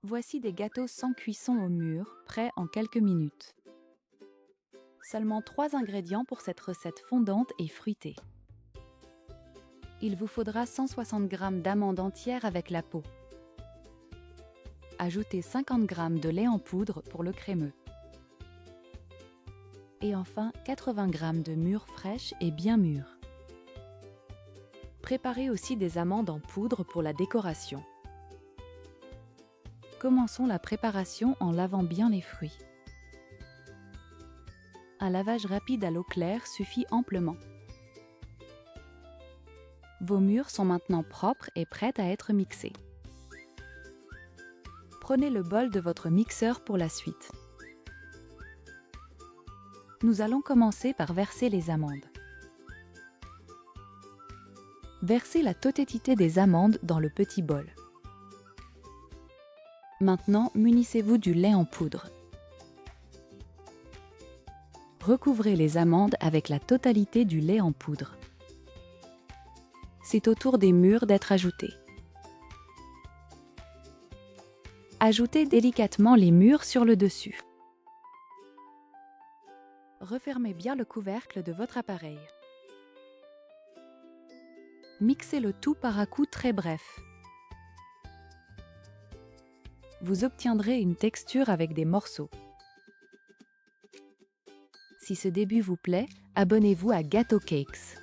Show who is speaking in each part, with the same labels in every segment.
Speaker 1: Voici des gâteaux sans cuisson au mûr, prêts en quelques minutes. Seulement 3 ingrédients pour cette recette fondante et fruitée. Il vous faudra 160 g d'amandes entières avec la peau. Ajoutez 50 g de lait en poudre pour le crémeux. Et enfin 80 g de mûres fraîches et bien mûres. Préparez aussi des amandes en poudre pour la décoration. Commençons la préparation en lavant bien les fruits. Un lavage rapide à l'eau claire suffit amplement. Vos mûres sont maintenant propres et prêtes à être mixées. Prenez le bol de votre mixeur pour la suite. Nous allons commencer par verser les amandes. Versez la totalité des amandes dans le petit bol. Maintenant, munissez-vous du lait en poudre. Recouvrez les amandes avec la totalité du lait en poudre. C'est au tour des mûres d'être ajoutées. Ajoutez délicatement les mûres sur le dessus. Refermez bien le couvercle de votre appareil. Mixez le tout par à-coups très brefs. Vous obtiendrez une texture avec des morceaux. Si ce début vous plaît, abonnez-vous à Gâteau Cakes.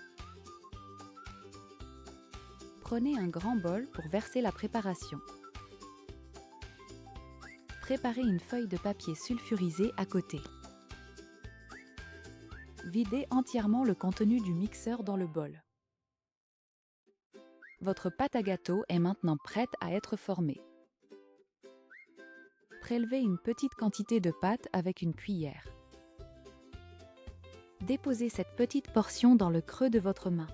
Speaker 1: Prenez un grand bol pour verser la préparation. Préparez une feuille de papier sulfurisé à côté. Videz entièrement le contenu du mixeur dans le bol. Votre pâte à gâteau est maintenant prête à être formée. Prélevez une petite quantité de pâte avec une cuillère. Déposez cette petite portion dans le creux de votre main.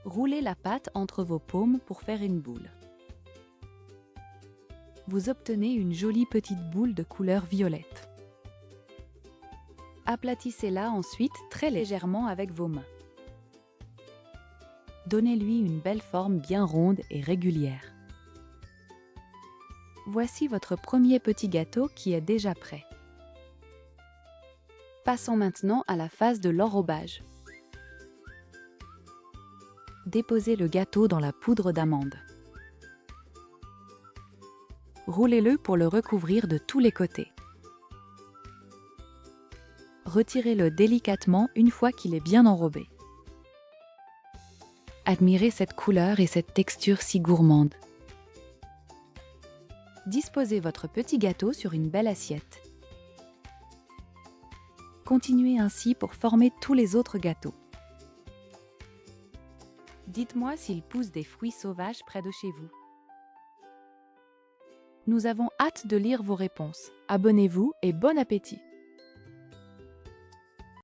Speaker 1: Roulez la pâte entre vos paumes pour faire une boule. Vous obtenez une jolie petite boule de couleur violette. Aplatissez-la ensuite très légèrement avec vos mains. Donnez-lui une belle forme bien ronde et régulière. Voici votre premier petit gâteau qui est déjà prêt. Passons maintenant à la phase de l'enrobage. Déposez le gâteau dans la poudre d'amande. Roulez-le pour le recouvrir de tous les côtés. Retirez-le délicatement une fois qu'il est bien enrobé. Admirez cette couleur et cette texture si gourmande. Disposez votre petit gâteau sur une belle assiette. Continuez ainsi pour former tous les autres gâteaux. Dites-moi s'il pousse des fruits sauvages près de chez vous. Nous avons hâte de lire vos réponses. Abonnez-vous et bon appétit!